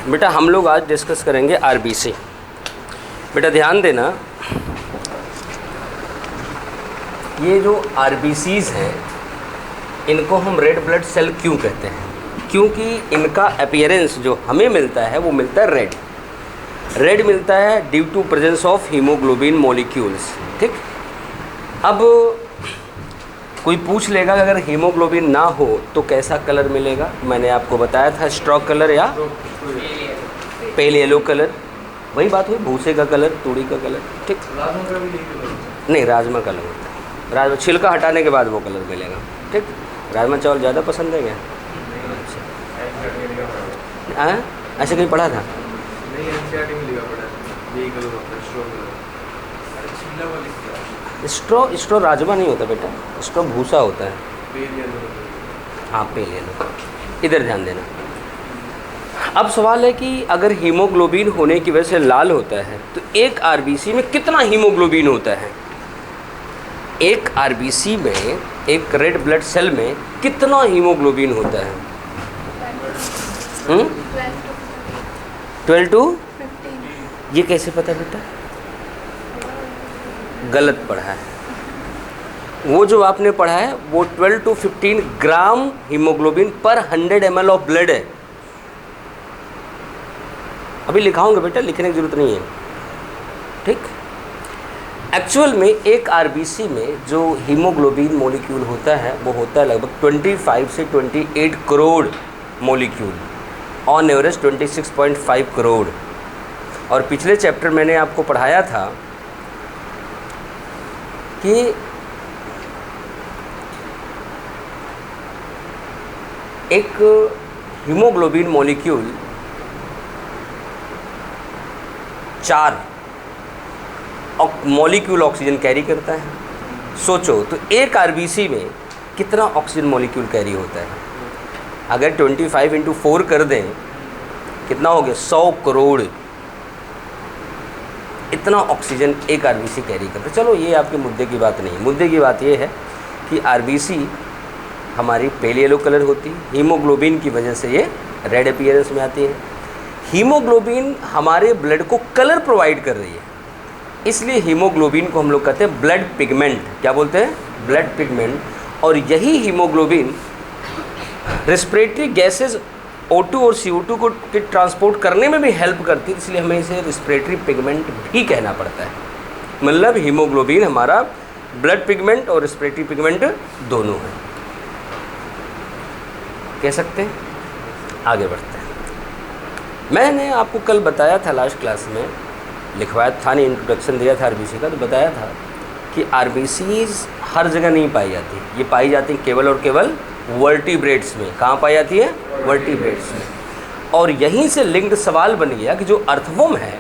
बेटा हम लोग आज डिस्कस करेंगे आरबीसी। बेटा ध्यान देना, ये जो आरबीसीज हैं इनको हम रेड ब्लड सेल क्यों कहते हैं? क्योंकि इनका अपीयरेंस जो हमें मिलता है वो मिलता है रेड। रेड मिलता है due to presence of haemoglobin molecules. ठीक, अब कोई पूछ लेगा कि अगर हीमोग्लोबिन ना हो तो कैसा कलर मिलेगा? मैंने आपको बताया था स्ट्रॉ कलर या पेल येलो कलर, वही बात हुई, भूसे का कलर, तूड़ी का कलर। ठीक, नहीं राजमा कलर होता है, राजमा छिलका हटाने के बाद वो कलर मिलेगा। ठीक, राजमा चावल ज़्यादा पसंद है क्या? हाँ, ऐसे कहीं पढ़ा था? स्ट्रॉ राजमा नहीं होता बेटा, स्ट्रॉ भूसा होता है। हाँ पेल येलो। इधर ध्यान देना। अब सवाल है कि अगर हीमोग्लोबिन होने की वजह से लाल होता है तो एक आरबीसी में कितना हीमोग्लोबिन होता है? एक आरबीसी में, एक रेड ब्लड सेल में कितना हीमोग्लोबिन होता है? 12 to 15। ये कैसे पता बेटा? गलत पढ़ा है। वो जो आपने पढ़ा है वो 12 to 15 ग्राम हीमोग्लोबिन पर 100 ml ऑफ ब्लड है। अभी लिखाऊंगा बेटा, लिखने की जरूरत नहीं है। ठीक, एक्चुअल में एक आरबीसी में जो हीमोग्लोबिन मॉलिक्यूल होता है वो होता है लगभग 25 से 28 crore molecule, on average 26.5 crore. और पिछले चैप्टर मैंने आपको पढ़ाया था कि एक haemoglobin molecule 4 molecule oxygen carry करता है। सोचो तो एक आरबीसी में कितना ऑक्सीजन मॉलिक्यूल कैरी होता है? अगर 25 × 4 कर दें कितना हो गया? 100 करोड़। इतना ऑक्सीजन एक आरबीसी कैरी करता है। चलो ये आपके मुद्दे की बात नहीं। मुद्दे की बात ये है कि आरबीसी हमारी पेल येलो कलर होती है, हीमोग्लोबिन की वजह से ये रेड अपीयरेंस में आती है। हीमोग्लोबिन हमारे ब्लड को कलर प्रोवाइड कर रही है, इसलिए हीमोग्लोबिन को हम लोग कहते हैं ब्लड पिगमेंट। क्या बोलते हैं? Blood pigment. और यही हीमोग्लोबिन रेस्पिरेटरी गैसेज O2 और CO2 को ट्रांसपोर्ट करने में भी हेल्प करती है, इसलिए हमें इसे रेस्पिरेटरी पिगमेंट भी कहना पड़ता है। मतलब हीमोग्लोबिन हमारा ब्लड पिगमेंट और रेस्पिरेटरी पिगमेंट दोनों है, कह सकते हैं। आगे बढ़ते हैं। मैंने आपको कल बताया था, लास्ट क्लास में लिखवाया था, नहीं इंट्रोडक्शन दिया था आरबीसी का, तो बताया था कि आरबीसीज हर जगह नहीं पाई जाती। ये पाई जाती केवल और केवल वर्टिब्रेट्स में। कहाँ पाई जाती है? वर्टिब्रेट्स में। और यहीं से लिंक्ड सवाल बन गया कि जो अर्थवॉर्म है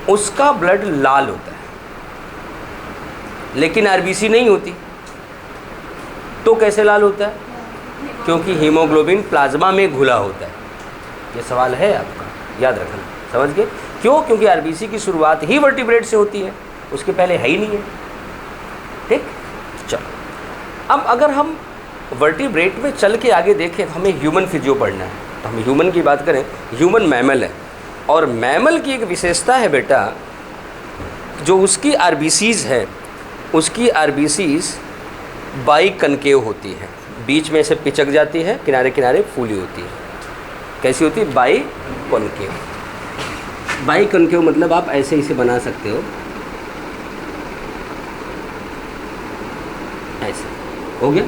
उसका ब्लड लाल होता है लेकिन आरबीसी नहीं होती, तो कैसे लाल होता है? क्योंकि हीमोग्लोबिन प्लाज्मा में घुला होता है। ये सवाल है आपका, याद रखना, समझ गए? क्यों? क्योंकि आरबीसी की शुरुआत ही वर्टिब्रेट से होती है, उसके पहले है ही नहीं है। ठीक, चलो अब अगर हम वर्टिब्रेट में चल के आगे देखें तो हमें ह्यूमन फिजियो पढ़ना है। तो हम ह्यूमन की बात करें, ह्यूमन मैमल है, और मैमल की एक विशेषता है बेटा, जो उसकी आरबीसीज है, उसकी आरबीसीज बाई कनकेव होती है, बीच में से पिचक जाती है, किनारे किनारे फूली होती है। कैसी होती है? By concave. बाई कॉनकेव मतलब आप ऐसे इसे बना सकते हो, ऐसे हो गया।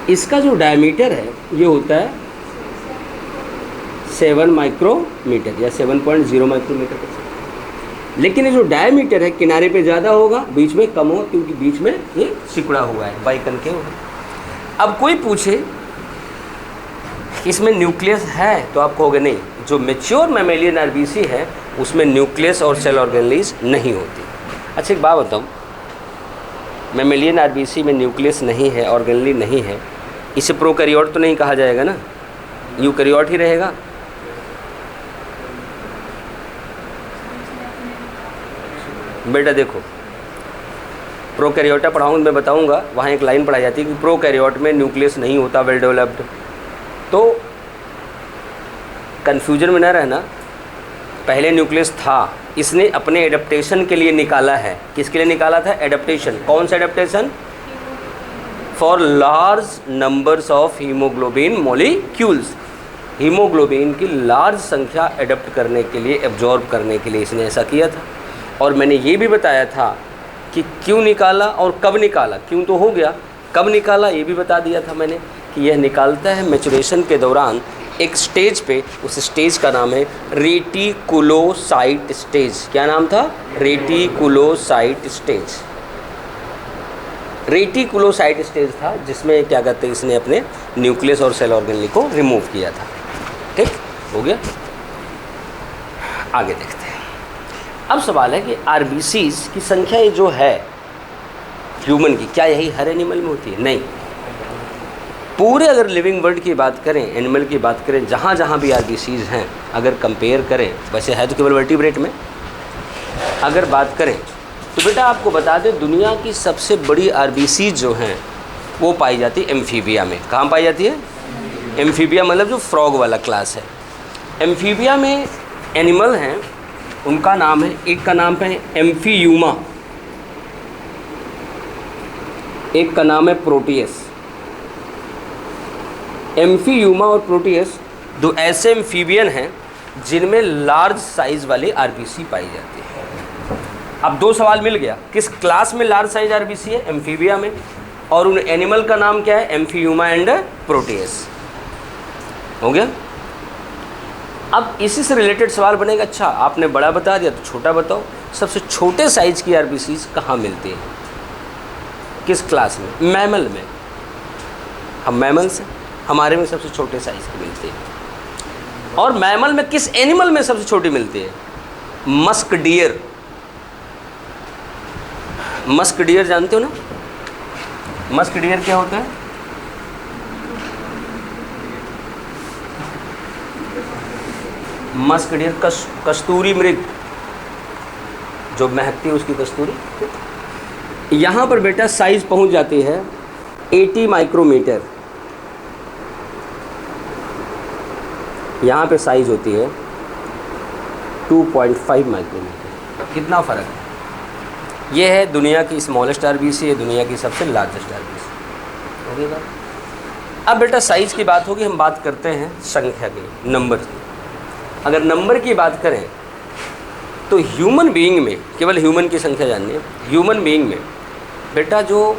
इसका जो डायमीटर है ये होता है 7 माइक्रोमीटर या 7.0 माइक्रोमीटर। लेकिन ये जो डायमीटर है किनारे पे ज़्यादा होगा, बीच में कम हो, क्योंकि बीच में ये सिकुड़ा हुआ है, बाई कॉनकेव है। अब कोई पूछे इसमें न्यूक्लियस है तो आप कहोगे नहीं। जो मैच्योर मैमेलियन आरबीसी है उसमें न्यूक्लियस और सेल ऑर्गेनेलिज नहीं होती। अच्छा एक बात बताऊँ, मैमेलियन आरबीसी में न्यूक्लियस नहीं है, ऑर्गेनेली नहीं है, इसे प्रोकैरियोट तो नहीं कहा जाएगा ना, यूकैरियोट ही रहेगा। बेटा देखो, प्रोकैरियोटा पढ़ाऊँगा, मैं बताऊँगा, वहाँ एक लाइन पढ़ाई जाती है कि प्रोकैरियोट में न्यूक्लियस नहीं होता वेल डेवलप्ड। तो कन्फ्यूजन में न रहना, पहले न्यूक्लियस था, इसने अपने एडेप्टेशन के लिए निकाला है। किसके लिए निकाला था? एडेप्टेशन। कौन सा adaptation? For large numbers of haemoglobin molecules. Haemoglobin की लार्ज संख्या एडप्ट करने के लिए, एब्जॉर्ब करने के लिए इसने ऐसा किया था। और मैंने ये भी बताया था कि क्यों निकाला और कब निकाला। क्यों तो हो गया, कब निकाला ये भी बता दिया था मैंने कि यह निकालता है मैचुरेशन के दौरान एक स्टेज पे। उस स्टेज का नाम है रेटिकुलोसाइट स्टेज। क्या नाम था? Reticulocyte stage. रेटिकुलोसाइट स्टेज था जिसमें क्या कहते हैं, इसने अपने न्यूक्लियस और सेल ऑर्गेनेल को रिमूव किया था। ठीक हो गया। आगे देखते हैं। अब सवाल है कि आरबीसीज की संख्या जो है ह्यूमन की, क्या यही हर एनिमल में होती है? नहीं। पूरे अगर लिविंग वर्ल्ड की बात करें, एनिमल की बात करें, जहाँ जहाँ भी आरबीसीज हैं, अगर कंपेयर करें, वैसे है तो केवल वर्टिब्रेट में, अगर बात करें तो बेटा आपको बता दें दुनिया की सबसे बड़ी आरबीसीज जो हैं वो पाई जाती है एम्फीबिया में। कहाँ पाई जाती है? एम्फीबिया मतलब जो फ्रॉग वाला क्लास है। एम्फीबिया में एनिमल हैं, उनका नाम है, एक का नाम है एम्फीयूमा, एक का नाम है प्रोटियस। एम्फीयूमा और प्रोटियस दो ऐसे एम्फीबियन हैं जिनमें लार्ज साइज़ वाली आरबीसी पाई जाती है। अब दो सवाल मिल गया, किस क्लास में लार्ज साइज आरबीसी है? एम्फीबिया में। और उन एनिमल का नाम क्या है? एम्फीयूमा एंड प्रोटियस। हो गया। अब इसी से रिलेटेड सवाल बनेगा, अच्छा आपने बड़ा बता दिया तो छोटा बताओ, सबसे छोटे साइज़ की आरबीसीज कहाँ मिलती हैं? किस क्लास में? मैमल में। हम मैमल्स हैं, हमारे में सबसे छोटे साइज़ की मिलती है। और मैमल में किस एनिमल में सबसे छोटी मिलती है? Musk deer. मस्क डियर जानते हो ना? मस्क डियर क्या होता है? मस्क डियर कस्तूरी मृग, जो महकती है उसकी कस्तूरी। यहाँ पर बेटा साइज पहुँच जाती है 80 माइक्रोमीटर। यहाँ पे साइज होती है 2.5 माइक्रोमीटर। कितना फ़र्क है? ये है दुनिया की स्मॉलेस्ट आरबीसी, है दुनिया की सबसे लार्जेस्ट आरबीसी। हो गई बात। अब बेटा साइज़ की बात होगी, हम बात करते हैं संख्या की, नंबर की। अगर नंबर की बात करें तो ह्यूमन बीइंग में, केवल ह्यूमन की संख्या जाननी है, ह्यूमन बीइंग में बेटा जो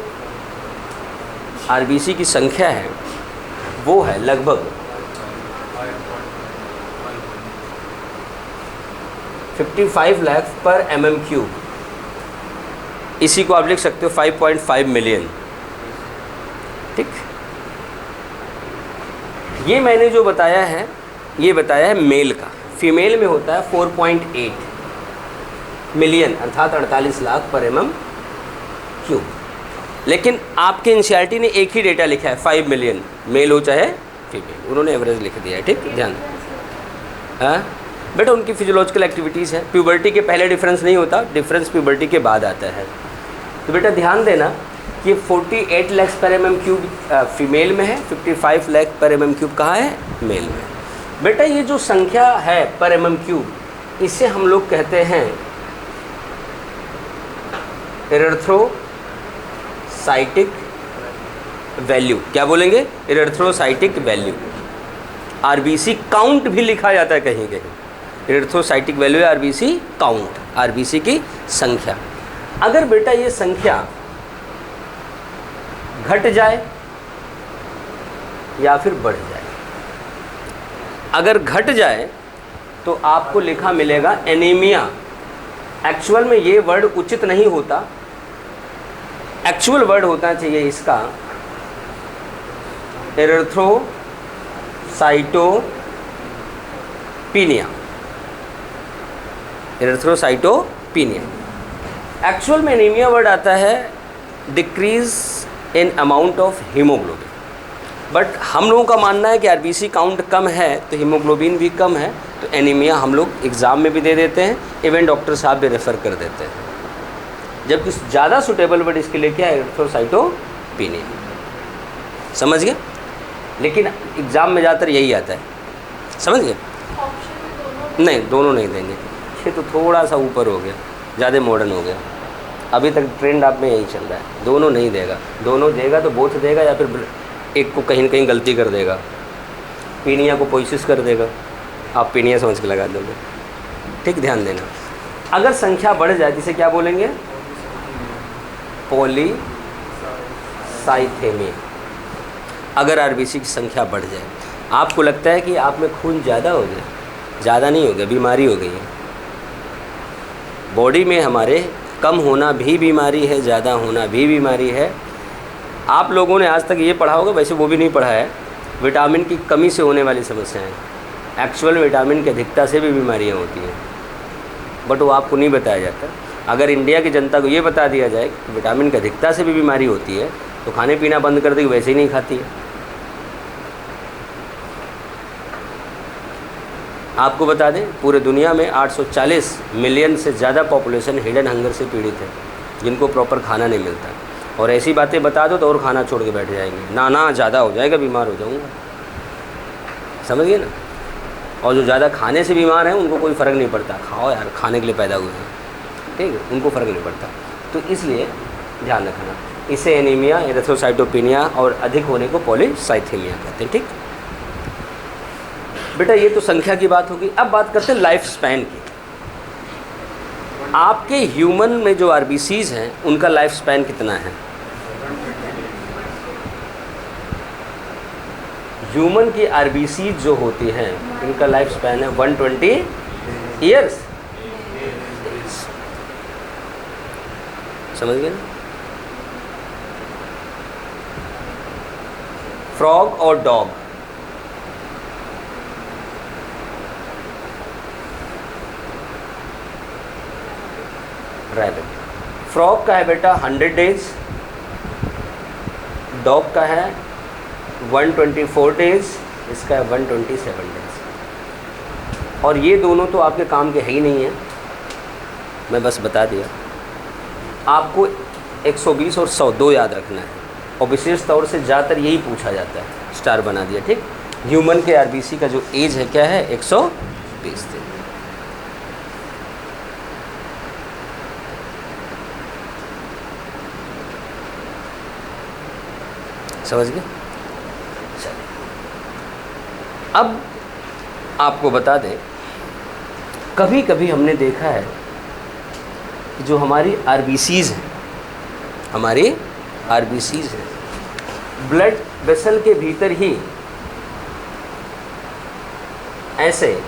आरबीसी की संख्या है वो है लगभग 55 लाख पर mm³। इसी को आप लिख सकते हो 5.5 मिलियन। ठीक। ये मैंने जो बताया है, ये बताया है मेल का। फीमेल में होता है 4.8 मिलियन, अर्थात 48 लाख पर mm³। लेकिन आपके एनसीईआरटी ने एक ही डेटा लिखा है 5 मिलियन, मेल हो चाहे फीमेल, उन्होंने एवरेज लिख दिया है। ठीक, ध्यान। हाँ बेटा, उनकी फिजियोलॉजिकल एक्टिविटीज़ है। प्यूबर्टी के पहले डिफरेंस नहीं होता, डिफरेंस प्यूबर्टी के बाद आता है। तो बेटा ध्यान देना कि 48 लाख पर mm³ फीमेल में है, 55 लाख पर mm³ कहाँ है? मेल में। बेटा ये जो संख्या है पर mm³, इसे हम लोग कहते हैं इरेथ्रोसाइटिक वैल्यू। क्या बोलेंगे? Erythrocytic value. आरबीसी काउंट भी लिखा जाता है कहीं कहीं। इरेथ्रोसाइटिक वैल्यू है आरबीसी काउंट, आरबीसी की संख्या। अगर बेटा ये संख्या घट जाए या फिर बढ़ जाए, अगर घट जाए तो आपको लिखा मिलेगा एनीमिया। एक्चुअल में ये वर्ड उचित नहीं होता, एक्चुअल वर्ड होना चाहिए इसका एरिथ्रोसाइटोपिनिया। एरिथ्रोसाइटोपिनिया। एक्चुअल में एनीमिया वर्ड आता है decrease in amount of haemoglobin. But हम लोगों का मानना है कि आरबीसी काउंट कम है तो हीमोग्लोबिन भी कम है, तो एनीमिया हम लोग एग्ज़ाम में भी दे देते हैं, इवन डॉक्टर साहब भी रेफ़र कर देते हैं। जबकि ज़्यादा सुटेबल वर्ड इसके लिए क्या है? एरिथ्रोसाइटोपिनिया। समझ गए? लेकिन एग्ज़ाम में ज़्यादातर यही आता है, समझ गए? नहीं, दोनों नहीं देंगे। ये तो थोड़ा सा ऊपर हो गया, ज़्यादा मॉडर्न हो गया। अभी तक ट्रेंड आप में यही चल रहा है, दोनों नहीं देगा। दोनों देगा तो बोथ देगा, या फिर एक को कहीं न कहीं गलती कर देगा, पीनिया को पोइसिस कर देगा, आप पीनिया समझ के लगा दोगे। ठीक, ध्यान देना। अगर संख्या बढ़ जाए जिसे क्या बोलेंगे? पॉलीसाइथेमिया। अगर आरबीसी की संख्या बढ़ जाए, आपको लगता है कि आप में खून ज़्यादा हो गया, ज़्यादा नहीं हो गया, बीमारी हो गई है। बॉडी में हमारे कम होना भी बीमारी है, ज़्यादा होना भी बीमारी है। आप लोगों ने आज तक ये पढ़ा होगा, वैसे वो भी नहीं पढ़ा है, विटामिन की कमी से होने वाली समस्याएं। एक्चुअल विटामिन की अधिकता से भी बीमारियां होती हैं, बट वो आपको नहीं बताया जाता। अगर इंडिया की जनता को ये बता दिया जाए कि विटामिन की अधिकता से भी बीमारी होती है, तो खाने पीना बंद कर देगी, वैसे ही नहीं खाती है। आपको बता दें, पूरे दुनिया में 840 मिलियन से ज़्यादा पॉपुलेशन हिडन हंगर से पीड़ित है, जिनको प्रॉपर खाना नहीं मिलता। और ऐसी बातें बता दो तो और खाना छोड़ के बैठ जाएंगे, ना ज़्यादा हो जाएगा, बीमार हो जाऊँगा। समझ गए ना? और जो ज़्यादा खाने से बीमार हैं उनको कोई फ़र्क नहीं पड़ता, खाओ यार, खाने के लिए पैदा हुए हैं, ठीक है, उनको फ़र्क नहीं पड़ता। तो इसलिए ध्यान रखना, इसे एनीमिया, एरिथ्रोसाइटोपिनिया और अधिक होने को पॉलीसाइथेमिया कहते हैं। ठीक बेटा, ये तो संख्या की बात होगी। अब बात करते हैं लाइफ स्पैन की। आपके ह्यूमन में जो आरबीसीज हैं उनका लाइफ स्पैन कितना है? ह्यूमन की आरबीसीज जो होती हैं इनका लाइफ स्पैन है 120 ईयर्स। समझ गए ना? फ्रॉग और डॉग, रैबिट। फ्रॉग का है बेटा 100 डेज, डॉग का है 124 डेज, इसका है 127 डेज। और ये दोनों तो आपके काम के है ही नहीं है, मैं बस बता दिया। आपको 120 और 100 दो याद रखना है, और विशेष तौर से ज़्यादातर यही पूछा जाता है, स्टार बना दिया। ठीक, ह्यूमन के आरबीसी का जो एज है क्या है? 120 दिन। समझ गए? अब आपको बता दें, कभी कभी हमने देखा है कि जो हमारी आरबीसीज हैं, हमारी आरबीसीज हैं, ब्लड वेसल के भीतर ही ऐसे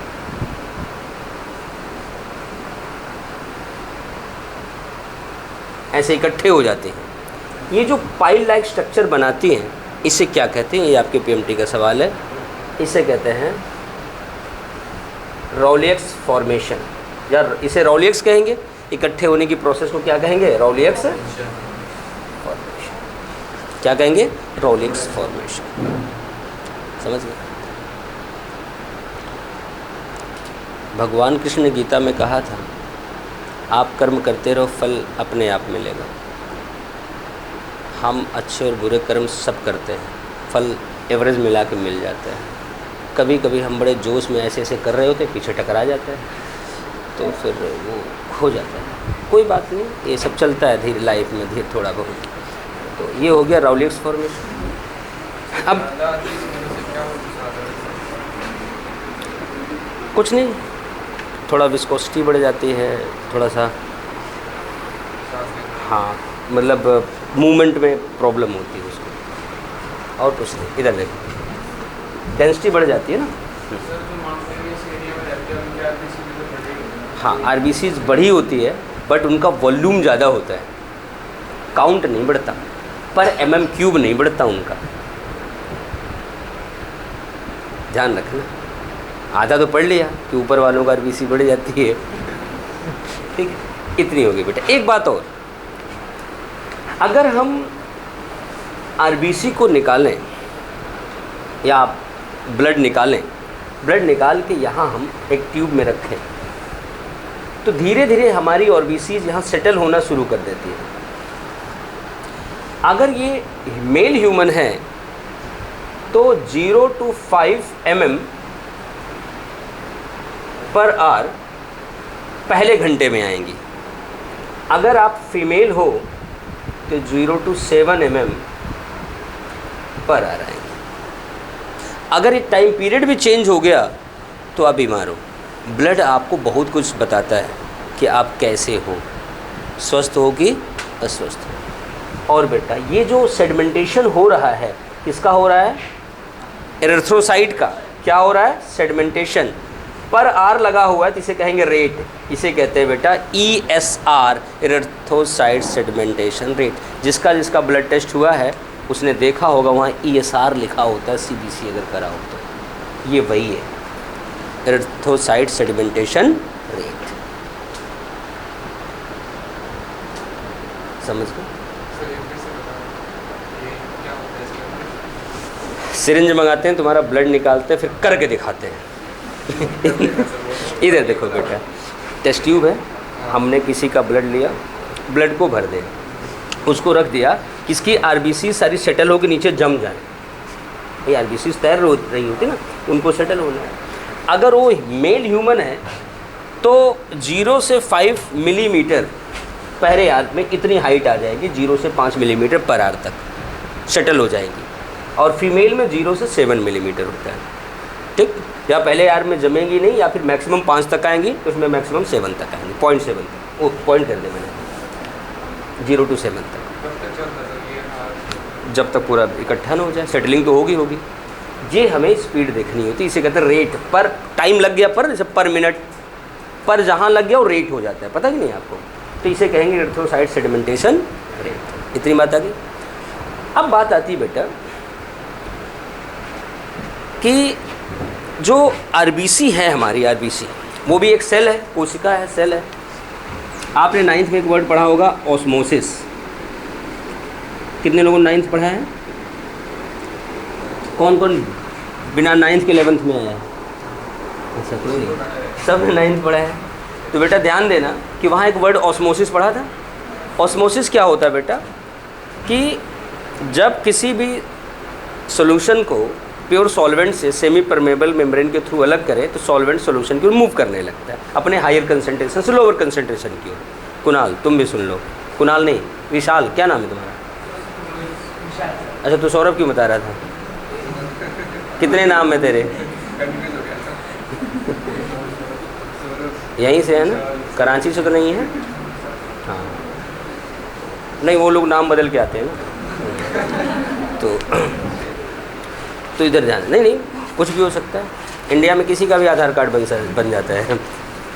इकट्ठे हो जाते हैं। ये जो पाइल लाइक स्ट्रक्चर बनाती हैं, इसे क्या कहते हैं? ये आपके पीएमटी का सवाल है। इसे कहते हैं रॉलियक्स फॉर्मेशन, या इसे रॉलियक्स कहेंगे। इकट्ठे होने की प्रोसेस को क्या कहेंगे? रॉलियक्स फॉर्मेशन। क्या कहेंगे? रॉलियक्स फॉर्मेशन। समझ गए? भगवान कृष्ण ने गीता में कहा था, आप कर्म करते रहो, फल अपने आप मिलेगा। हम अच्छे और बुरे कर्म सब करते हैं, फल एवरेज मिला के मिल जाता है। कभी कभी हम बड़े जोश में ऐसे कर रहे होते हैं, पीछे टकरा जाता है, तो फिर वो हो जाता है। कोई बात नहीं, ये सब चलता है धीरे लाइफ में, धीरे थोड़ा बहुत। तो ये हो गया रॉलियक्स फॉर्मेशन। अब कुछ नहीं, थोड़ा विस्कोसिटी बढ़ जाती है, थोड़ा सा, हाँ, मतलब मूवमेंट में प्रॉब्लम होती है उसको, और कुछ नहीं। इधर देखो, डेंसिटी बढ़ जाती है ना। हाँ, आरबीसीज बढ़ी होती है, बट उनका वॉल्यूम ज़्यादा होता है, काउंट नहीं बढ़ता, पर mm³ नहीं बढ़ता उनका। ध्यान रखना, आधा तो पढ़ लिया कि ऊपर वालों का आरबीसी बढ़ जाती है। ठीक है, इतनी होगी बेटा। एक बात और, अगर हम आरबीसी को निकालें या ब्लड निकालें, ब्लड निकाल के यहाँ हम एक ट्यूब में रखें, तो धीरे धीरे हमारी आरबीसीज यहाँ सेटल होना शुरू कर देती है। अगर ये मेल ह्यूमन है तो 0 to 5 mm पर आवर पहले घंटे में आएंगी। अगर आप फीमेल हो तो 0 to 7 mm पर आवर आएंगी। अगर ये टाइम पीरियड भी चेंज हो गया तो आप बीमार हो। ब्लड आपको बहुत कुछ बताता है कि आप कैसे हो, स्वस्थ हो कि अस्वस्थ हो। और बेटा ये जो सेडिमेंटेशन हो रहा है, किसका हो रहा है? एरिथ्रोसाइट का। क्या हो रहा है? सेडिमेंटेशन। पर आर लगा हुआ है तो इसे कहेंगे रेट। इसे कहते हैं बेटा ESR, एरिथ्रोसाइट सेडिमेंटेशन रेट। जिसका जिसका ब्लड टेस्ट हुआ है उसने देखा होगा वहाँ ESR लिखा होता है, CBC अगर करा हो तो। ये वही है, एरिथ्रोसाइट सेडिमेंटेशन रेट। समझ गए? सिरिंज मंगाते हैं, तुम्हारा ब्लड निकालते हैं, फिर करके दिखाते हैं। इधर देखो बेटा, टेस्ट ट्यूब है, हमने किसी का ब्लड लिया, ब्लड को भर दे, उसको रख दिया, किसकी RBC सारी सेटल होकर नीचे जम जाए। ये RBC तैर रही होती ना, उनको सेटल होना है। अगर वो मेल ह्यूमन है तो 0 से 5 मिलीमीटर पहले आर में इतनी हाइट आ जाएगी, 0 से 5 मिलीमीटर पर आर तक सेटल हो जाएगी। और फीमेल में 0 से 7 मिलीमीटर होता है, ठीक। या पहले आर में जमेंगी नहीं, या फिर मैक्सिमम 5 तक आएंगी, तो उसमें मैक्सिमम 7 तक आएंगी, 0.7 तक। वो पॉइंट कर दे मैंने, 0 to 7 तक, जब तक पूरा इकट्ठा ना हो जाए। सेटलिंग तो होगी। ये हमें स्पीड देखनी होती है, इसे कहते हैं रेट। पर टाइम लग गया, पर जैसे पर मिनट, पर जहाँ लग गया वो रेट हो जाता है, पता ही नहीं आपको, तो इसे कहेंगे एरिथ्रोसाइट सेडिमेंटेशन रेट। इतनी बात आ गई। अब बात आती है बेटा कि जो RBC है, हमारी RBC वो भी एक सेल है, कोशिका है, सेल है। आपने 9th में एक वर्ड पढ़ा होगा, ऑस्मोसिस। कितने लोगों ने 9th पढ़ा है? कौन कौन बिना 9th के 11th में आया है? अच्छा, कोई नहीं, सब ने 9th पढ़ा है। तो बेटा ध्यान देना कि वहाँ एक वर्ड ऑस्मोसिस पढ़ा था। ऑस्मोसिस क्या होता है बेटा? कि जब किसी भी सॉल्यूशन को प्योर सॉल्वेंट से सेमी परमेबल मेम्ब्रेन के थ्रू अलग करें तो सॉल्वेंट सॉल्यूशन की ओर मूव करने लगता है, अपने हायर कंसंट्रेशन से लोअर कंसंट्रेशन की ओर। कुणाल, तुम भी सुन लो। कुणाल नहीं, विशाल, क्या नाम है तुम्हारा? अच्छा, तो सौरभ क्यों बता रहा था? कितने नाम है तेरे? यहीं से है ना? कराची से तो नहीं है? हाँ, नहीं, वो लोग नाम बदल के आते हैं ना। तो इधर ध्यान, नहीं कुछ भी हो सकता है। इंडिया में किसी का भी आधार कार्ड बन जाता है,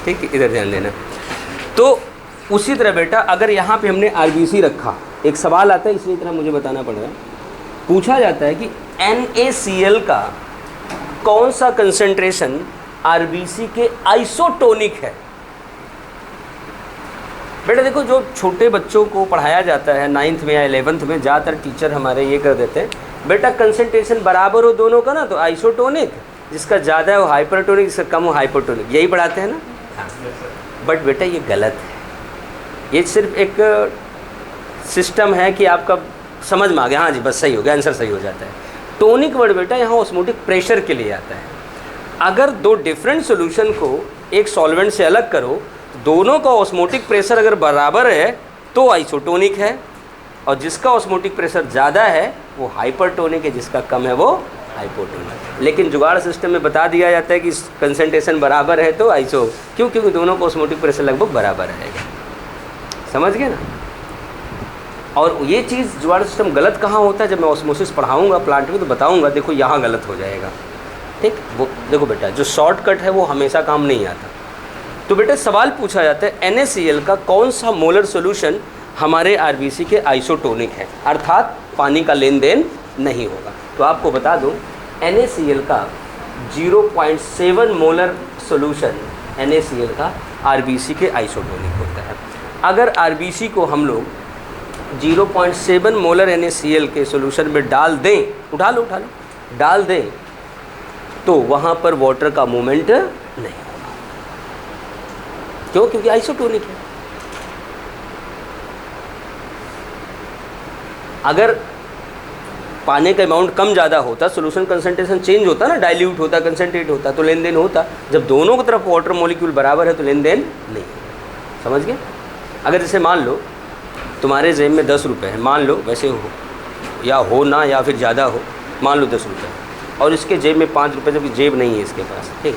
ठीक। इधर ध्यान देना। तो उसी तरह बेटा अगर यहाँ पे हमने RBC रखा, एक सवाल आता है, इसलिए इतना मुझे बताना पड़ रहा है। पूछा जाता है कि NaCl का कौन सा कंसंट्रेशन RBC के आइसोटोनिक है। बेटा देखो, जो छोटे बच्चों को पढ़ाया जाता है 9th में या 11th में, ज़्यादातर टीचर हमारे ये कर देते हैं, बेटा कंसंट्रेशन बराबर हो दोनों का ना तो आइसोटोनिक, जिसका ज़्यादा है वो हाइपरटोनिक, जिसका कम हो हाइपोटोनिक, यही पढ़ाते हैं ना। बट बेटा ये गलत है। ये सिर्फ एक सिस्टम है कि आपका समझ में आ गया, हाँ जी बस सही हो गया, आंसर सही हो जाता है। टोनिक वर्ड बेटा यहाँ ऑस्मोटिक प्रेशर के लिए आता है। अगर दो डिफरेंट सॉल्यूशन को एक सॉल्वेंट से अलग करो, दोनों का ऑस्मोटिक प्रेशर अगर बराबर है तो आइसोटोनिक है, और जिसका ऑस्मोटिक प्रेशर ज़्यादा है वो हाइपरटोनिक है, जिसका कम है वो हाइपोटोनिक। लेकिन जुगाड़ सिस्टम में बता दिया जाता है कि कंसंट्रेशन बराबर है तो आइसो, क्योंकि दोनों का ऑस्मोटिक प्रेशर लगभग बराबर रहेगा। समझ गए ना? और ये चीज़ जुगाड़ सिस्टम गलत कहाँ होता है, जब मैं ऑस्मोसिस पढ़ाऊँगा प्लांट में तो बताऊँगा, देखो यहाँ गलत हो जाएगा, ठीक। वो देखो बेटा, जो शॉर्टकट है वो हमेशा काम नहीं आता। तो बेटा सवाल पूछा जाता है NaCl का कौन सा मोलर सोल्यूशन हमारे RBC के आइसोटोनिक है, अर्थात पानी का लेन देन नहीं होगा। तो आपको बता दूं NaCl का 0.7 मोलर सोल्यूशन NaCl का RBC के आइसोटोनिक होता है। अगर RBC को हम लोग 0.7 मोलर NaCl के सोल्यूशन में डाल दें, उठा लो डाल दें, तो वहाँ पर वाटर का मूवमेंट नहीं होगा। क्यों? क्योंकि आइसोटोनिक है। अगर पाने का अमाउंट कम ज़्यादा होता, सोल्यूशन कंसंट्रेशन चेंज होता ना, डाइल्यूट होता, कंसंट्रेट होता, तो लेन देन होता। जब दोनों की तरफ वाटर मॉलिक्यूल बराबर है तो लेन देन नहीं है। समझ गए? अगर जैसे मान लो तुम्हारे जेब में 10 रुपये है, मान लो वैसे हो या हो ना या फिर ज़्यादा हो, मान लो 10 रुपये, और इसके जेब में 5 रुपये, जबकि जेब नहीं है इसके पास, ठीक।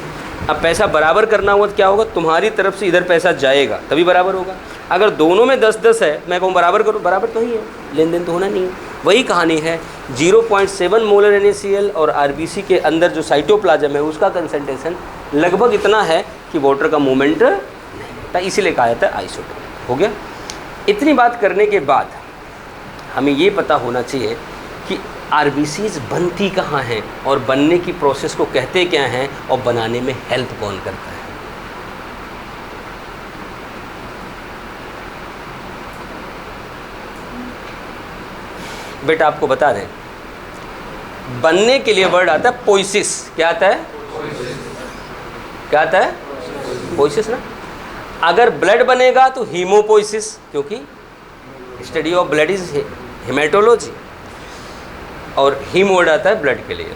अब पैसा बराबर करना हुआ तो क्या होगा, तुम्हारी तरफ से इधर पैसा जाएगा तभी बराबर होगा। अगर दोनों में 10-10 है, मैं कहूँ बराबर करो, बराबर तो ही है, लेन देन तो होना नहीं है। वही कहानी है, 0.7 मोलर NaCl और RBC के अंदर जो साइटोप्लाज्म है उसका कंसंट्रेशन लगभग इतना है कि वाटर का मूवमेंट नहीं होता, इसीलिए कहा जाता है आइसोटोप। हो गया? इतनी बात करने के बाद हमें ये पता होना चाहिए कि RBCs बनती कहाँ हैं और बनने की प्रोसेस को कहते क्या हैं और बनाने में हेल्प कौन करता है। बेटा आपको बता दें, बनने के लिए वर्ड आता है पोइसिस। क्या आता है? क्या आता है? पोइसिस ना। अगर ब्लड बनेगा तो हीमोपोइसिस, क्योंकि study of blood is haematology, और हीम वर्ड आता है ब्लड के लिए।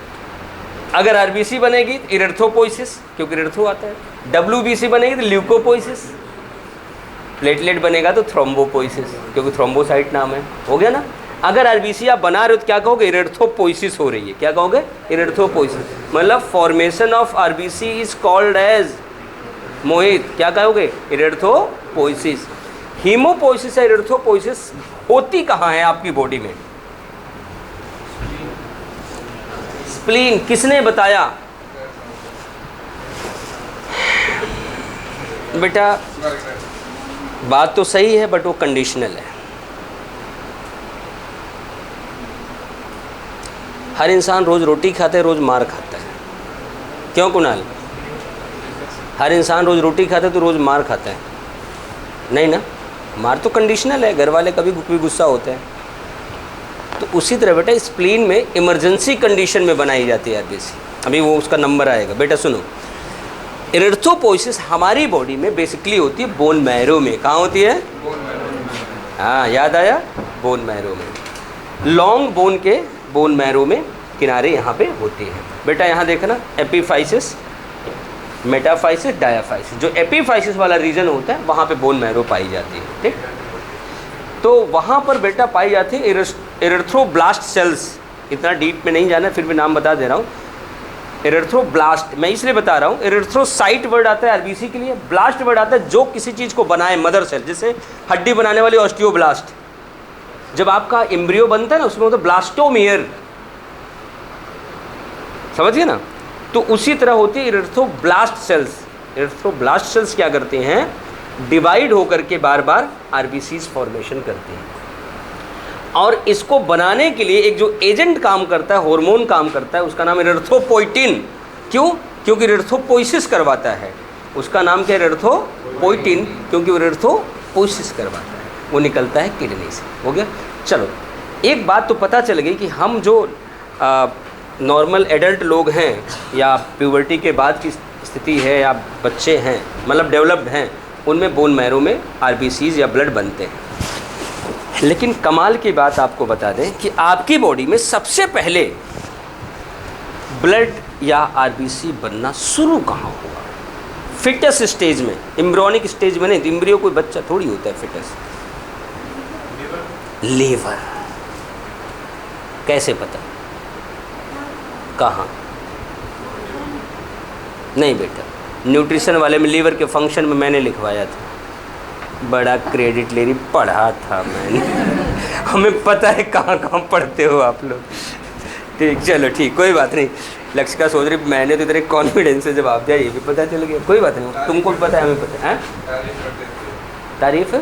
अगर RBC बनेगी तो इरेथ्रोपोइसिस, क्योंकि इरेथ्रो आता है। WBC बनेगी तो ल्यूकोपोइसिस। प्लेटलेट बनेगा तो थ्रोम्बोपोइसिस, क्योंकि थ्रोम्बोसाइट नाम है। हो गया ना? अगर RBC आप बना रहे हो तो क्या कहोगे? इरेथ्रोपोइसिस हो रही है। क्या कहोगे? इरेथ्रोपोइसिस। मतलब formation of RBC is called as, Mohit क्या कहोगे? इरेथ्रोपोइसिस। हीमोपोइसिस या इरेथ्रोपोइसिस होती कहाँ है आपकी बॉडी में? स्प्लीन। किसने बताया? बेटा बात तो सही है बट वो कंडीशनल है। हर इंसान रोज़ रोटी खाता है, रोज़ मार खाता है। क्यों कुणाल? हर इंसान रोज़ रोटी खाता है तो रोज़ मार खाता है? नहीं ना, मार तो कंडीशनल है, घर वाले कभी भी गुस्सा होते हैं। तो उसी तरह बेटा स्प्लीन में इमरजेंसी कंडीशन में बनाई जाती है RBC। अभी वो उसका नंबर आएगा। बेटा सुनो, इरेथ्रोपोइसिस हमारी बॉडी में बेसिकली होती है बोन मैरो में। कहाँ होती है? हाँ, याद आया? बोन मैरो में। लॉन्ग बोन के बोन मैरो में किनारे यहाँ पे होती है। बेटा यहाँ देखना, एपीफाइसिस, मेटाफाइसिस, डायाफाइसिस। जो एपीफाइसिस वाला रीजन होता है वहाँ पे बोन मैरो पाई जाती है, ठीक। तो वहाँ पर बेटा पाई जाती है इरेथ्रोब्लास्ट सेल्स। इतना डीप में नहीं जाना, फिर भी नाम बता दे रहा हूँ। इरेथ्रोब्लास्ट मैं इसलिए बता रहा हूँ, इरेथ्रोसाइट वर्ड आता है RBC के लिए, ब्लास्ट वर्ड आता है जो किसी चीज़ को बनाए, मदर सेल। जैसे हड्डी बनाने वाली ऑस्टियोब्लास्ट, जब आपका एम्ब्रियो बनता है ना उसमें होता है ब्लास्टोमियर, समझिए ना। तो उसी तरह होती है इरेथ्रोब्लास्ट सेल्स। इरेथ्रोब्लास्ट सेल्स क्या करते हैं? डिवाइड होकर के बार बार RBCs फॉर्मेशन करते हैं, और इसको बनाने के लिए एक जो एजेंट काम करता है, हार्मोन काम करता है, उसका नाम इरेथ्रोपोइटिन। क्यों? क्योंकि इरेथ्रोपोइसिस करवाता है। उसका नाम क्या है? इरेथ्रोपोइटिन, क्योंकि वो इरेथ्रोपोइसिस करवाता है, वो निकलता है किडनी से। हो गया? चलो, एक बात तो पता चल गई कि हम जो नॉर्मल एडल्ट लोग हैं या प्यूबर्टी के बाद की स्थिति है या बच्चे हैं, मतलब डेवलप्ड हैं, उनमें बोन मैरो में RBCs या ब्लड बनते हैं। लेकिन कमाल की बात आपको बता दें कि आपकी बॉडी में सबसे पहले ब्लड या RBC बनना शुरू कहाँ हुआ? फिटस स्टेज में, एम्ब्रियोनिक स्टेज में नहीं। तो एम्ब्रियो कोई बच्चा थोड़ी होता है फिटस। लीवर। कैसे पता? कहाँ? नहीं बेटा, न्यूट्रिशन वाले में लीवर के फंक्शन में मैंने लिखवाया था। बड़ा क्रेडिट ले रही, पढ़ा था मैंने। हमें पता है कहाँ कहाँ पढ़ते हो आप लोग। ठीक, चलो ठीक, कोई बात नहीं। लक्षिका सोच रही मैंने तो इतने कॉन्फिडेंस से जवाब दिया, ये भी पता चल गया। कोई बात नहीं, तुमको भी पता है, हमें पता है। तारीफ है?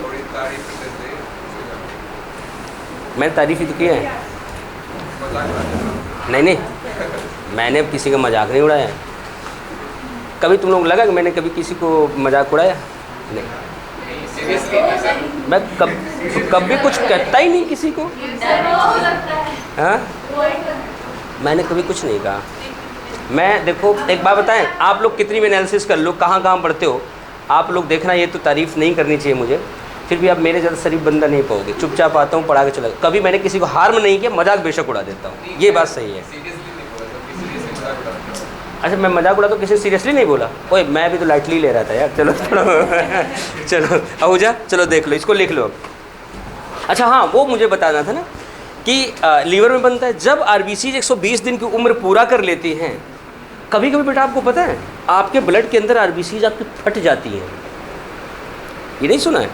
मैंने तारीफ ही तो किया है। नहीं नहीं, मैंने किसी का मजाक नहीं उड़ाया। कभी तुम लोग लगा कि मैंने कभी किसी को मजाक उड़ाया? नहीं, मैं कभी कुछ कहता ही नहीं किसी को। हाँ, मैंने कभी कुछ नहीं कहा। मैं देखो एक बात बताएं, आप लोग कितनी भी एनालिसिस कर लो, कहाँ कहाँ पढ़ते हो आप लोग, देखना ये तो तारीफ़ नहीं करनी चाहिए मुझे। फिर भी आप मेरे जैसा शरीफ बंदा नहीं पाओगे, चुपचाप आता हूँ, पढ़ा के चला। कभी मैंने किसी को हार्म नहीं किया, मजाक बेशक उड़ा देता हूँ, ये बात सही है। अच्छा, मैं मजाक उड़ा तो किसी सीरियसली नहीं बोला? ओए मैं भी तो लाइटली ले रहा था यार। चलो चलो आहूजा, चलो देख लो, इसको लिख लो अब। अच्छा हाँ, वो मुझे बताना था ना कि लीवर में बनता है जब आरबीसी 120 दिन की उम्र पूरा कर लेती हैं। कभी कभी बेटा आपको पता है आपके ब्लड के अंदर आरबीसी आपकी फट जाती हैं, ये नहीं सुना है?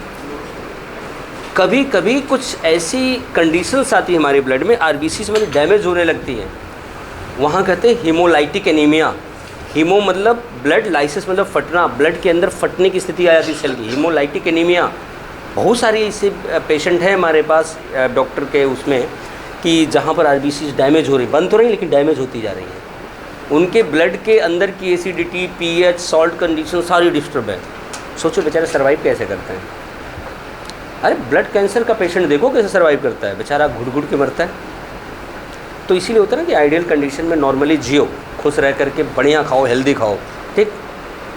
कभी कभी कुछ ऐसी कंडीशंस आती है हमारे ब्लड में, आरबीसी से मतलब डैमेज होने लगती है। वहाँ कहते हैं हीमोलाइटिक एनीमिया। हीमो मतलब ब्लड, लाइसिस मतलब फटना, ब्लड के अंदर फटने की स्थिति आ जाती है सेल की, हीमोलाइटिक एनीमिया। बहुत सारे ऐसे पेशेंट हैं हमारे पास डॉक्टर के उसमें कि जहाँ पर आरबीसी डैमेज हो रही, बंद तो रही लेकिन डैमेज होती जा रही है। उनके ब्लड के अंदर की एसिडिटी, पीएच, सॉल्ट कंडीशन सारी डिस्टर्ब है। सोचो बेचारे सर्वाइव कैसे करते हैं। अरे ब्लड कैंसर का पेशेंट देखो कैसे सर्वाइव करता है, बेचारा घुट घुट के मरता है। तो इसीलिए होता है ना कि आइडियल कंडीशन में नॉर्मली जियो, खुश रह करके बढ़िया खाओ, हेल्दी खाओ, ठीक,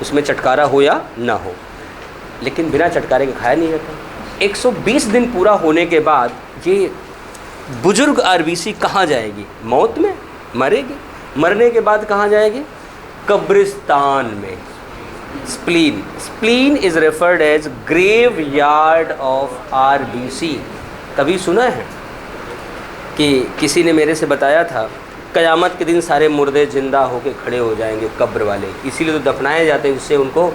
उसमें चटकारा हो या ना हो, लेकिन बिना चटकारे के खाया नहीं जाता। 120 दिन पूरा होने के बाद ये बुजुर्ग आरबीसी कहाँ जाएगी? मौत में मरेगी। मरने के बाद कहाँ जाएगी? कब्रिस्तान में। Spleen, spleen is referred as graveyard of RBC. कभी सुना है कि किसी ने मेरे से बताया था क़यामत के दिन सारे मुर्दे जिंदा होके खड़े हो जाएंगे कब्र वाले, इसीलिए तो दफनाए जाते हैं जिससे उनको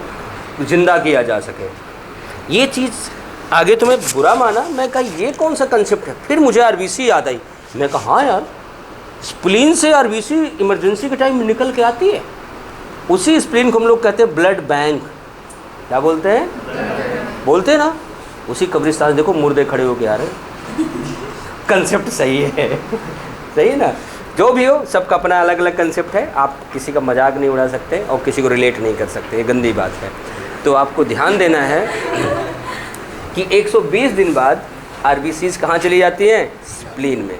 जिंदा किया जा सके। ये चीज़ आगे तुम्हें बुरा माना, मैं कहा ये कौन सा कंसेप्ट है? फिर मुझे आरबीसी याद आई। मैं कहा हाँ यार, स्प्लीन से आरबीसी इमरजेंसी के टाइम में निकल के आती है। उसी स्प्लीन को हम लोग कहते हैं ब्लड बैंक। क्या बोलते हैं? बोलते हैं ना, उसी कब्रिस्तान देखो मुर्दे खड़े होके आ रहे हैं। कंसेप्ट सही है, सही है ना? जो भी हो, सबका अपना अलग अलग कंसेप्ट है। आप किसी का मजाक नहीं उड़ा सकते और किसी को रिलेट नहीं कर सकते, ये गंदी बात है। तो आपको ध्यान देना है कि 120 दिन बाद आरबीसीज कहाँ चली जाती हैं? स्प्लीन में।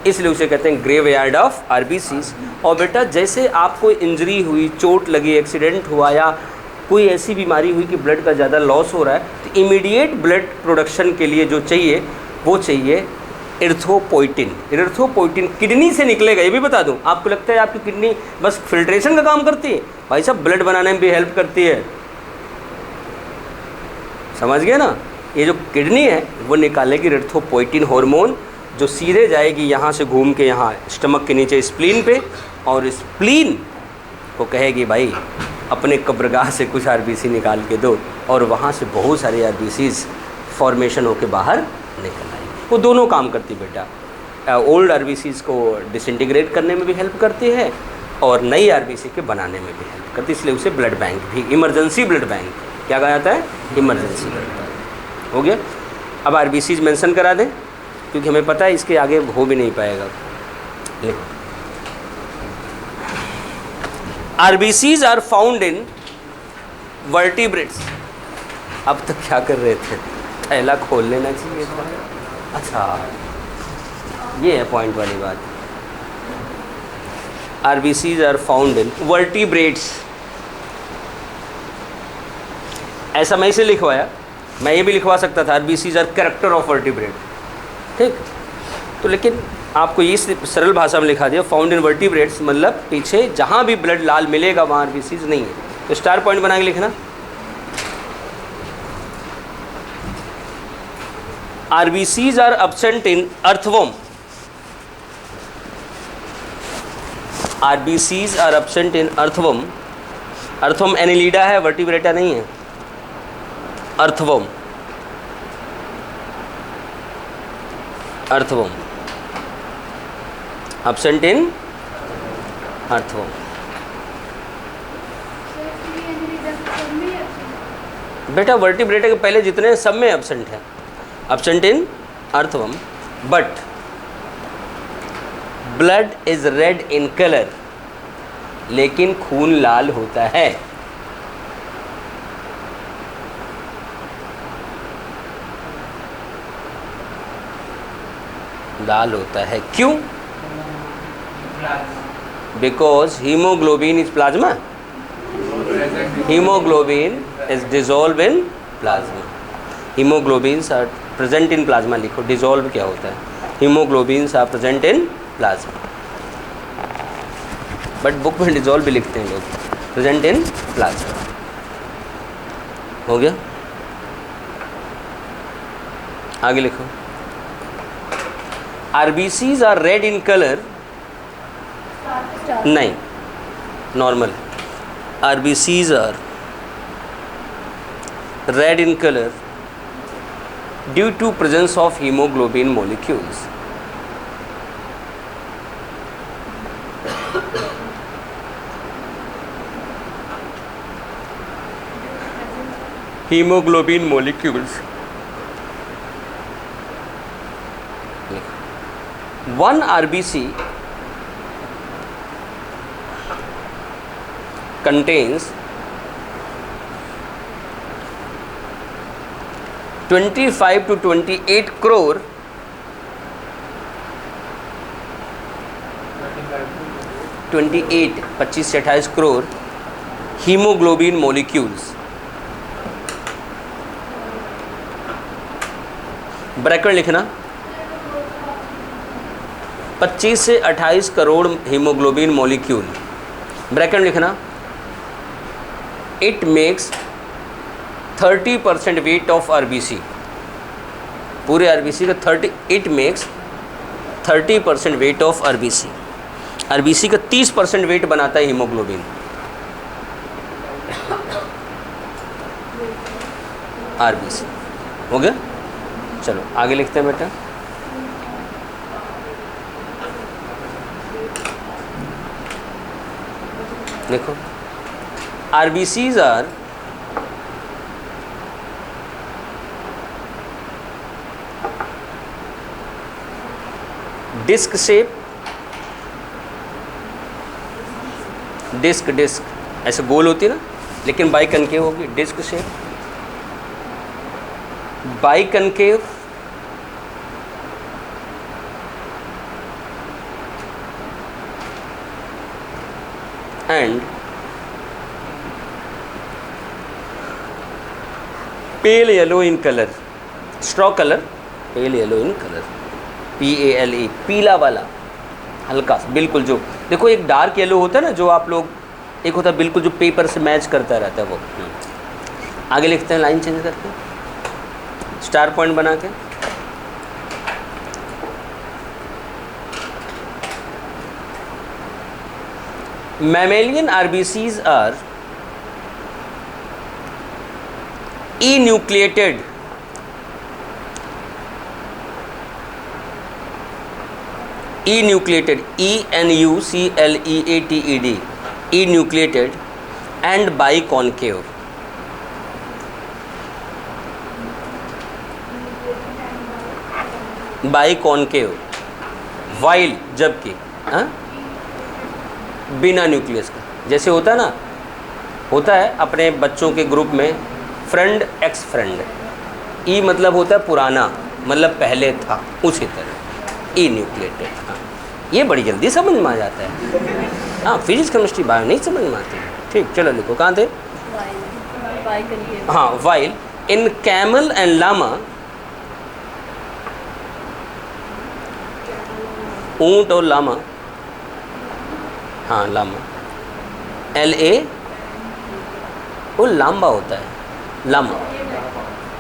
इसलिए उसे कहते हैं ग्रेव यार्ड ऑफ आरबीसीज। और बेटा जैसे आपको इंजरी हुई, चोट लगी, एक्सीडेंट हुआ या कोई ऐसी बीमारी हुई कि ब्लड का ज़्यादा लॉस हो रहा है, तो इमीडिएट ब्लड प्रोडक्शन के लिए जो चाहिए वो चाहिए एरिथ्रोपोइटिन। एरिथ्रोपोइटिन किडनी से निकलेगा, ये भी बता दूं। आपको लगता है आपकी किडनी बस फिल्ट्रेशन का काम करती है? भाई साहब ब्लड बनाने में भी हेल्प करती है, समझ गए ना? ये जो किडनी है वो निकालेगी एरिथ्रोपोइटिन हार्मोन, जो सीधे जाएगी यहाँ से घूम के यहाँ स्टमक के नीचे स्प्लीन पे, और स्प्लीन को कहेगी भाई अपने कब्रगाह से कुछ आरबीसी निकाल के दो, और वहाँ से बहुत सारे आरबीसीज फॉर्मेशन होके बाहर निकल आएगी। वो दोनों काम करती बेटा, ओल्ड आरबीसीज को डिसइंटीग्रेट करने में भी हेल्प करती है और नई आरबीसी के बनाने में भी हेल्प करती है। इसलिए उसे ब्लड बैंक भी, इमरजेंसी ब्लड बैंक क्या कहा जाता है? Emergency blood bank. हो गया? अब आरबीसीज मेंशन करा दें क्योंकि हमें पता है इसके आगे हो भी नहीं पाएगा। RBCs are found in vertebrates. अब तक क्या कर रहे थे? थैला खोल लेना चाहिए था। अच्छा, ये है पॉइंट वाली बात। RBCs are found in vertebrates. ऐसा मैं इसे लिखवाया, मैं ये भी लिखवा सकता था RBCs are character of vertebrate, ठीक? तो लेकिन आपको ये सरल भाषा में लिखा दिया, फाउंड इन वर्टिब्रेट्स मतलब पीछे जहाँ भी ब्लड लाल मिलेगा वहाँ आरबीसीज नहीं है। तो स्टार पॉइंट बना के लिखना। RBCs are absent in earthworm. RBCs are absent in earthworm. Earthworm Annelida है, वर्टिब्रेटा नहीं है। Earthworm, earthworm absent in earthworm. बेटा वर्टिब्रेटा के पहले जितने सब में एब्सेंट है, absent in earthworm. But blood is red in colour, लेकिन खून लाल होता है। लाल होता है क्यों? Because haemoglobin is plasma. Haemoglobin is dissolve in plasma. Haemoglobins are present in plasma लिखो, डिजोल्व क्या होता है, haemoglobins are present in plasma, but book में डिजोल्व भी लिखते हैं लोग, प्रेजेंट इन प्लाज्मा। हो गया, आगे लिखो। RBCs are red in colour, नहीं normal, RBCs are red in colour due to presence of haemoglobin molecules. Haemoglobin molecules, one RBC contains 25 to 28 crore 25 से 28 करोड़ हीमोग्लोबिन मॉलिक्यूल्स। ब्रैकेट लिखना, 25 से 28 करोड़ हीमोग्लोबिन मॉलिक्यूल, ब्रैकेट लिखना। It makes 30% weight of RBC, पूरे RBC का 30, it makes 30% weight of RBC, RBC का 30% wait बनाता है haemoglobin. RBC हो गया, चलो आगे लिखते हैं बेटा। देखो, RBCs are disc shape, disc ऐसे गोल होती है ना, लेकिन बाई कनकेव होगी, disc shape, biconcave and pale yellow in color, straw color, pale yellow in color, PALE, पीला वाला, हल्का बिल्कुल, जो देखो एक डार्क येलो होता है ना, जो आप लोग, एक होता है बिल्कुल जो पेपर से मैच करता रहता है वो। आगे लिखते हैं, लाइन चेंज करते हैं, स्टार पॉइंट बना के। Mammalian RBCs are enucleated, enucleated, ENUCLEATED, enucleated and biconcave, biconcave, while जबकि बिना न्यूक्लियस का, जैसे होता है ना, होता है अपने बच्चों के ग्रुप में फ्रेंड एक्स फ्रेंड, ई मतलब होता है पुराना, मतलब पहले था, उसी तरह ई न्यूक्लिएटेड। हाँ, ये बड़ी जल्दी समझ में आ जाता है। हाँ, फिजिक्स केमिस्ट्री बायो नहीं समझ में आती। ठीक, चलो लिखो, कहाँ थे? हाँ, while in camel and llama, ऊंट और लामा, हाँ लामा, LA वो लाम्बा होता है, लामा,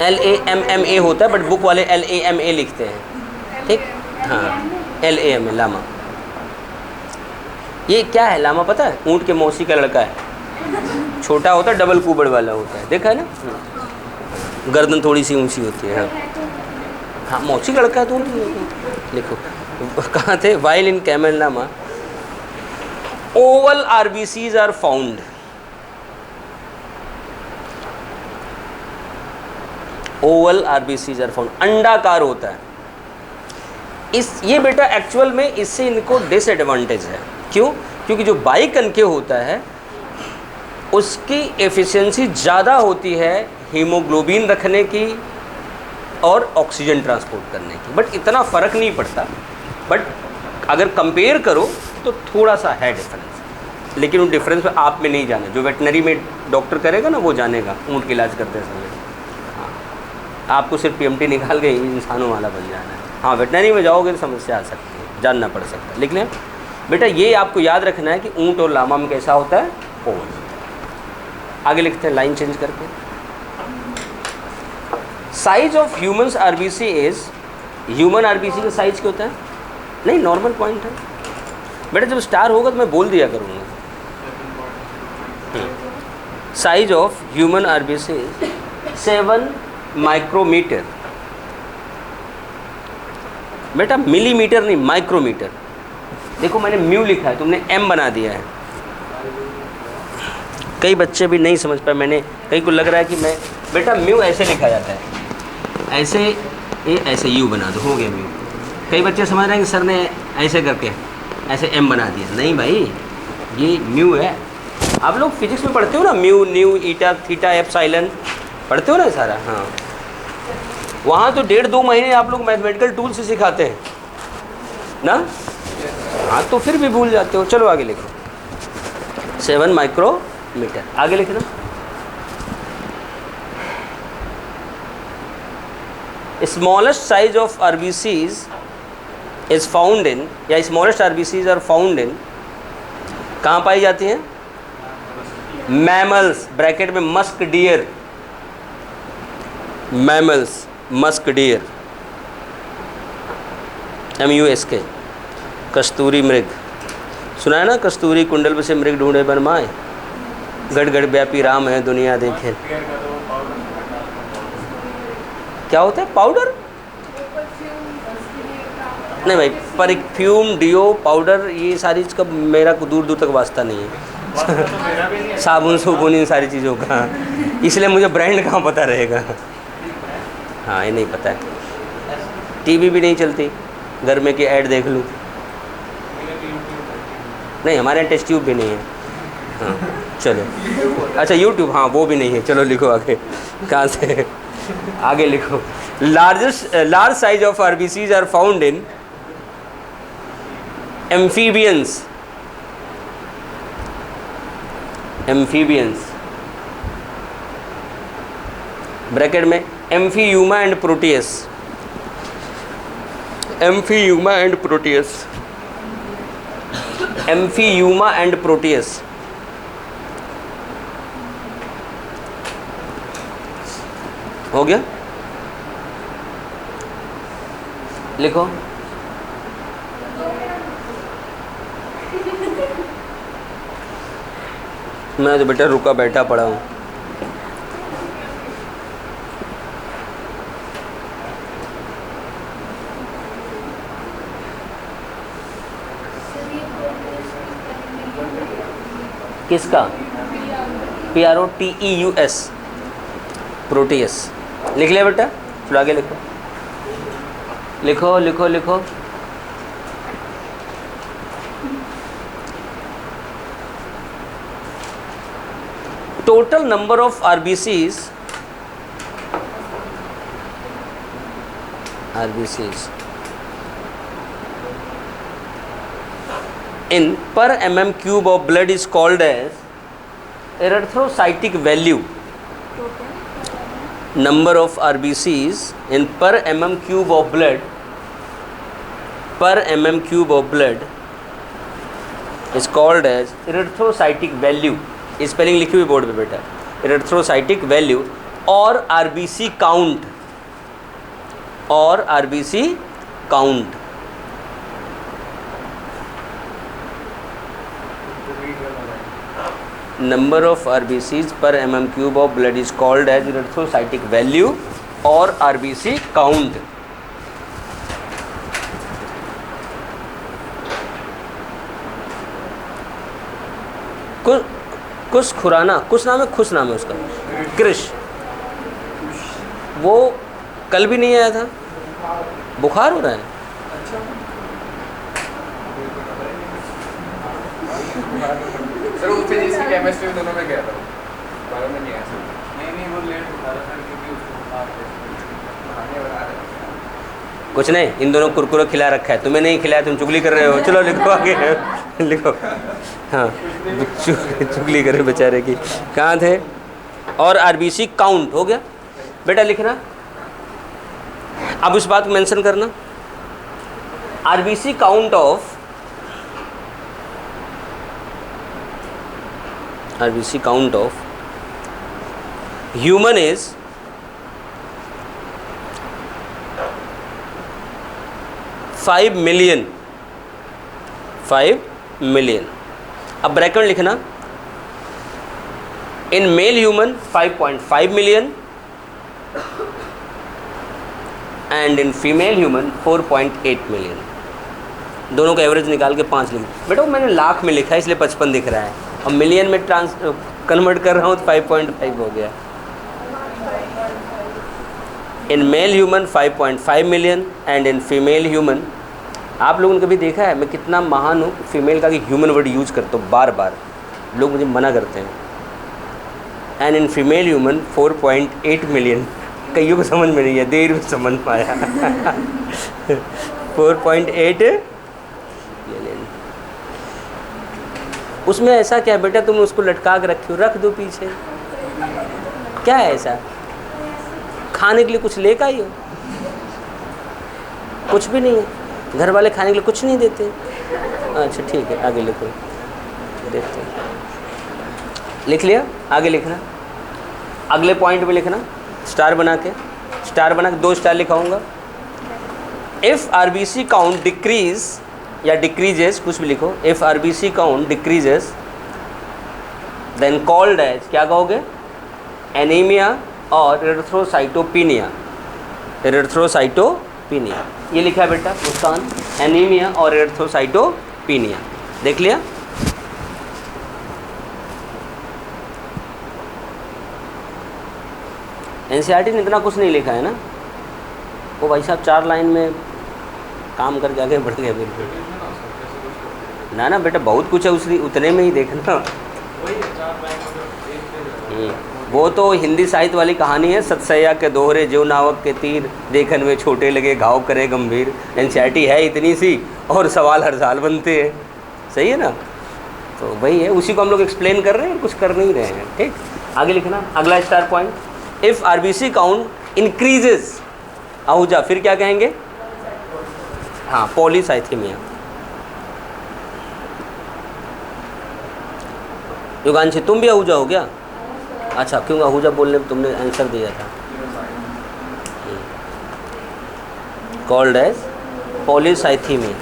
LAMMA होता है, बट बुक वाले LAMA लिखते हैं, ठीक, हाँ LAMA, लामा। ये क्या है लामा पता है? ऊंट के मौसी का लड़का है, छोटा होता है, डबल कुबड़ वाला होता है, देखा है ना, गर्दन थोड़ी सी ऊंची होती है। हाँ, मौसी का लड़का है तो लिखो, कहाँ थे? While in camel llama oval RBCs are found, oval RBCs are found, अंडाकार होता है। ये बेटा एक्चुअल में इससे इनको डिसएडवांटेज है। क्यों? क्योंकि जो बाइकनकेव होता है उसकी एफिशिएंसी ज़्यादा होती है हीमोग्लोबिन रखने की और ऑक्सीजन ट्रांसपोर्ट करने की, बट इतना फ़र्क नहीं पड़ता। बट अगर कंपेयर करो तो थोड़ा सा है डिफरेंस, लेकिन उन डिफरेंस में आप में नहीं जाना, जो वेटनरी में डॉक्टर करेगा ना वो जानेगा ऊँट का इलाज करते समय। हाँ, आपको सिर्फ PMT निकाल के इंसानों वाला बन जाना है। हाँ, वेटनरी में जाओगे तो समस्या आ सकती है, जानना पड़ सकता है। लिख लें बेटा, ये आपको याद रखना है कि ऊँट और लामा में कैसा होता है, ओवल। आगे लिखते हैं लाइन चेंज करके। Size of humans RBC is, human RBC का साइज क्या होता है? नहीं, नॉर्मल पॉइंट है बेटा, जब स्टार होगा तो मैं बोल दिया करूँगा। Size of human RBC is 7 micrometre. बेटा मिलीमीटर नहीं, माइक्रोमीटर। देखो मैंने म्यू लिखा है, तुमने M बना दिया है। कई बच्चे भी नहीं समझ पाए, मैंने कई को लग रहा है कि मैं, बेटा म्यू ऐसे लिखा जाता है, ऐसे ये ऐसे U बना दो, हो गया म्यू। कई बच्चे समझ रहे हैं कि सर ने ऐसे करके ऐसे M बना दिया। नहीं भाई, ये म्यू है। आप लोग फिजिक्स में पढ़ते हो ना, म्यू, न्यू, ईटा, थीटा, एप्सिलॉन, पढ़ते हो ना सारा। हाँ, वहाँ तो 1.5-2 महीने आप लोग मैथमेटिकल टूल से सिखाते हैं ना। हाँ, तो फिर भी भूल जाते हो। चलो आगे लिखो, 7 माइक्रोमीटर। आगे लिखना, smallest size of RBCs is found in, या smallest RBCs are found in, कहाँ पाई जाती हैं? मैमल्स, ब्रैकेट में musk deer, mammals, musk deer, MUSK, कस्तूरी मृग। सुना है ना, कस्तूरी कुंडल में से मृग ढूंढे बन माए, गढ़ गढ़ व्यापी राम है दुनिया देखे। क्या होता है पाउडर? नहीं भाई, परफ्यूम, डियो, पाउडर, ये सारी चीज़ का मेरा दूर दूर तक वास्ता नहीं है। साबुन सुबुन इन सारी चीज़ों का, इसलिए मुझे ब्रांड कहाँ पता रहेगा। हाँ, ये नहीं पता है। TV भी नहीं चलती, घर में की ऐड देख लूँ। नहीं, हमारे यहाँ टेस्ट ट्यूब भी नहीं है। हाँ चलो, अच्छा YouTube, हाँ वो भी नहीं है। चलो लिखो आगे, कहाँ से आगे लिखो। Large size of RBCs are found in amphibians, bracket में Amphiuma and Proteus, Amphiuma and Proteus, Amphiuma and Proteus. हो गया, लिखो। मैं तो बेटा रुका बैठा पड़ा हूँ। किसका? PROTEUS, Proteus. लिख लिया बेटा? चलो आगे लिखो, लिखो लिखो लिखो। Total number of RBCs in per mm cube of blood is called as erythrocytic value. Number of RBCs in per mm cube of blood, per mm cube of blood is called as erythrocytic value. Spelling लिखी हुई board पे बेटा, erythrocytic value और RBC count, और RBC count। Number of RBCs per mm cube of blood is called as erythrocytic value और RBC count। कुछ खुराना, कुछ नाम है, खुश नाम है उसका, कृष। वो कल भी नहीं आया था, बुखार हो रहा है। सर वो फिजिक्स की केमिस्ट्री दोनों में गया था, बारह में नहीं आया सर। नहीं वो लेट उठा रहा सर, क्योंकि उसको खाने बना रहे। कुछ नहीं, इन दोनों कुरकुरे खिला रखा है, तुम्हें नहीं खिलाया, तुम चुगली कर रहे हो। चलो लिखो आगे, लिखो। हाँ, चुगली करे बेचारे की। कहाँ थे? और RBC काउंट हो गया बेटा, लिखना अब इस बात को मेंशन करना, RBC count of human is 5 million. अब ब्रैकेट लिखना, in male human 5.5 million and in female human 4.8 million. दोनों का एवरेज निकाल के 5 लिख। बेटा मैंने लाख में लिखा है इसलिए 55 दिख रहा है, अब मिलियन में कन्वर्ट कर रहा हूँ तो 5.5 हो गया। In male human 5.5 million and in female human, आप लोगों ने कभी देखा है मैं कितना महान हूँ फीमेल का कि ह्यूमन वर्ड यूज़ करता हूँ, बार बार लोग मुझे मना करते हैं। And in female human 4.8 million, कईयों को समझ में नहीं है, देर में समझ पाया 4.8 मिलियन। उसमें ऐसा क्या बेटा तुम उसको लटका के रखे हो, रख दो पीछे, क्या है ऐसा? खाने के लिए कुछ लेकर आई हो? कुछ भी नहीं है, घर वाले खाने के लिए कुछ नहीं देते। अच्छा ठीक है, आगे लिखो, देखते हैं। लिख लिया? आगे लिखना, अगले पॉइंट पे लिखना, स्टार बना के 2 स्टार लिखाऊंगा। इफ़ आरबीसी काउंट डिक्रीज या डिक्रीजेस, कुछ भी लिखो, if RBC count decreases then called as, क्या कहोगे? एनीमिया और एरिथ्रोसाइटोपिनिया। ये लिखा है बेटा मुस्कान, एनीमिया और एरिथ्रोसाइटोपिनिया। देख लिया? एनसीईआरटी ने इतना कुछ नहीं लिखा है ना, वो भाई साहब 4 लाइन में काम करके आगे बढ़ गए बिल्कुल। ना बेटा बहुत कुछ है उतने में ही देखना। वो तो हिंदी साहित्य वाली कहानी है, सतसैया के दोहरे जो नावक के तीर, देखन में छोटे लगे घाव करे गंभीर। एनसीईआरटी है इतनी सी और सवाल हर साल बनते हैं, सही है ना? तो वही है, उसी को हम लोग एक्सप्लेन कर रहे हैं, कुछ कर नहीं रहे हैं। ठीक, आगे लिखना अगला star point. If RBC count increases Ahuja, फिर क्या कहेंगे? हाँ, पॉलीसाइथेमिया। युगांशी तुम भी आहूजा हो गया? अच्छा, क्यों आहूजा बोलने में तुमने आंसर दिया था। Called as polycythaemia.